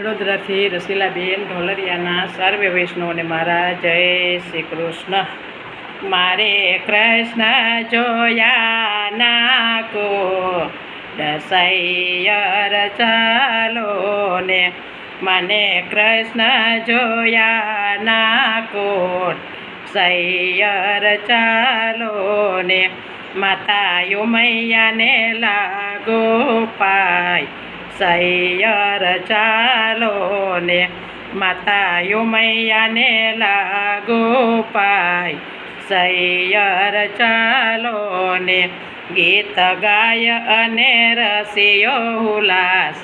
વડોદરાથી રસીલાબેન ઢોલરિયાના સર્વે વૈષ્ણવને મારા જય શ્રી કૃષ્ણ. મારે કૃષ્ણ જોયા નાકો દસૈયર ચાલો ને, મને કૃષ્ણ જોયા નાકો સૈયર ચાલો ને, માતા યુમૈયાને લાગો પાય સૈયર ચાલો ને, માતા યુમૈયાને લાગો પાય સૈયર ચાલો ને, ગીત ગાય અને રસિયો ઉલ્લાસ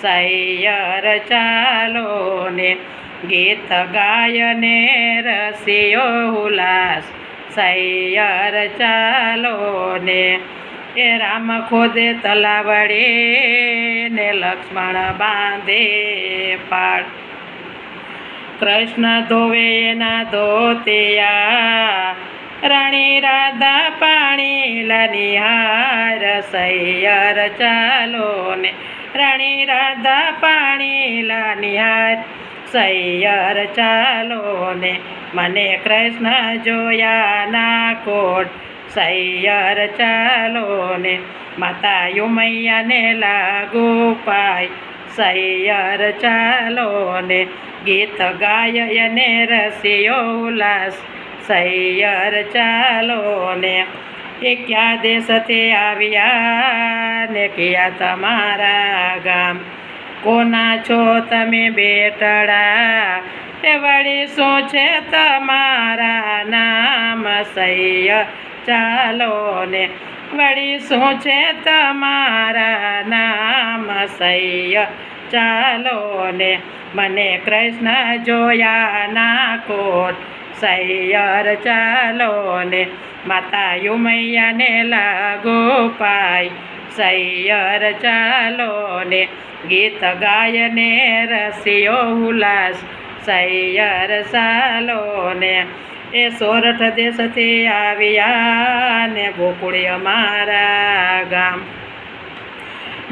સૈયર ચાલો ને, ગીત ગાય ને રસિયો ઉલ્લાસ સૈયર ચાલો ને. એ રામ ખોદે તલાવડે ને લક્ષ્મણ બાંધે પાળ, કૃષ્ણ ધોવે એના ધોતિયા, રાણી રાધા પાણી લનિહાર સૈયર ચાલો ને, રાણી રાધા પાણી લનિહાર સૈયર ચાલો ને, મને કૃષ્ણ જોયા ના કોટ સૈયર ચાલો ને, માતા યુમૈયાને લાગુ પાય સૈયર ચાલો ને, ગીત ગાય અને રસિયો ઉલ્લાસ સૈયર ચાલો ને. એ ક્યાં દેશથી આવ્યા ને ક્યાં તમારા ગામ, કોના છો તમે બેટડા, એ વળી શું છે તમારા નામ સૈયર ચાલો ને, વળી શું છે તમારા નામ સૈયર ચાલો ને, મને કૃષ્ણ જોયા ના કોટ સૈયર ચાલો ને, માતા યુમૈયાને લાગો પાય સૈયર ચાલો ને, ગીત ગાય ને રસિયો ઉલ્લાસ સૈયર ચાલો ને. એ સોરઠ દેશથી આવ્યા ને ગોકુળ અમારા ગામ,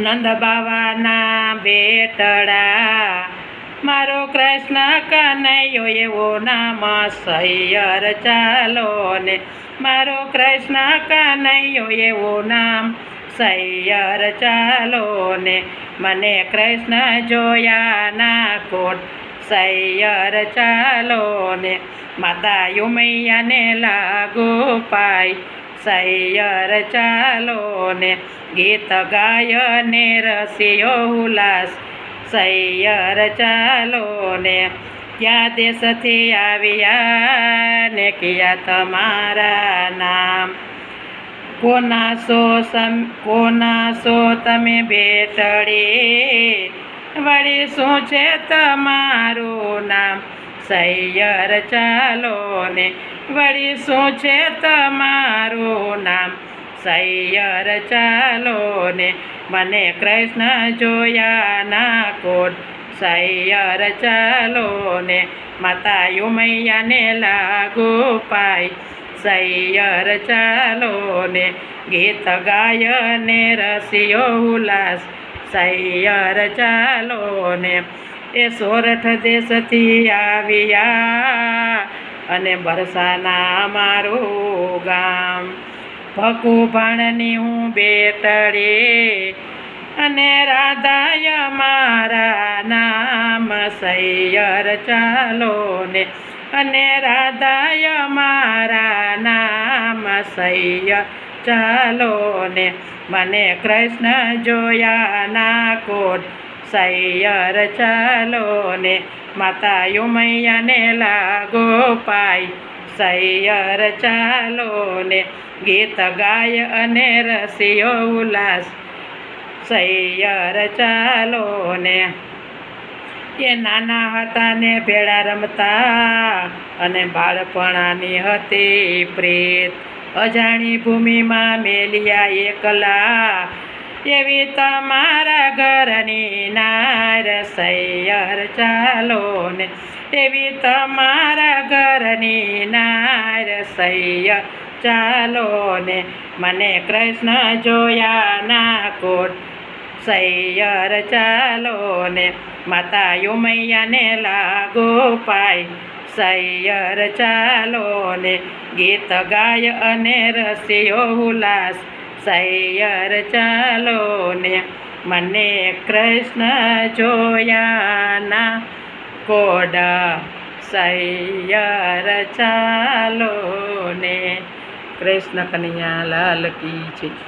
નંદ બાવાના બેટડા, મારો કૃષ્ણ કનૈયો એવો નામ સૈયર ચાલો ને, મારો કૃષ્ણ કનૈયો એવો નામ સૈયર ચાલો ને, મને કૃષ્ણ જોયા ના કોટ સૈયર ચાલો ને, માતા યુમૈયાને લાગો પાય સૈયર ચાલો ને, ગીત ગાય ને રસિયો ઉલ્લાસ સૈયર ચાલો ને. ક્યાં દેશથી આવ્યા ને ક્યાં તમારા નામ, કોના સો તમે બેટડી, વળી શું છે તમારું નામ સૈયર ચાલો ને, વળી શું છે તમારું નામ સૈયર ચાલો ને, મને કૃષ્ણ જોયા ના કોટ સૈયર ચાલો ને, માતા યુમૈયાને લાગો પાય સૈયર ચાલો ને, ગીત ગાય ને રસિયો ઉલ્લાસ સૈયર ચાલો ને. એ સોરઠ દેશથી આવ્યા અને બરસાના મારું ગામ, ભકુ ભાણની હું બેટડી અને રાધાય મારા નામ સૈયર ચાલો ને, અને રાધાય મારા નામ સૈયર ચાલો ને, મને કૃષ્ણ જોયા ના કોટ સૈયર ચાલો ને, માતા યુમૈયાને લાગો પાય સૈયર ચાલો ને, ગીત ગાય અને રસિયો ઉલ્લાસ સૈયર ચાલો ને. એ નાના હતા ને ભેળા રમતા અને બાળપણાની હતી પ્રીત, અજાણી ભૂમિમાં મેલિયા એકલા, એવી તમારા ઘરની નાર સૈયર ચાલો ને, એવી તમારા ઘરની નાર સૈયર ચાલો ને, મને કૃષ્ણ જોયા ના કોટ સૈયર ચાલો ને માતા ઉમૈયાને લાગો પાય સૈયર ચાલો ને ગીત ગાય અને રસ્યો ઉલ્લાસ સૈયર ચાલો ને મને કૃષ્ણ જોયાના કોડા સૈયર ચાલો ને કૃષ્ણ કનૈયા લાલ કી છે.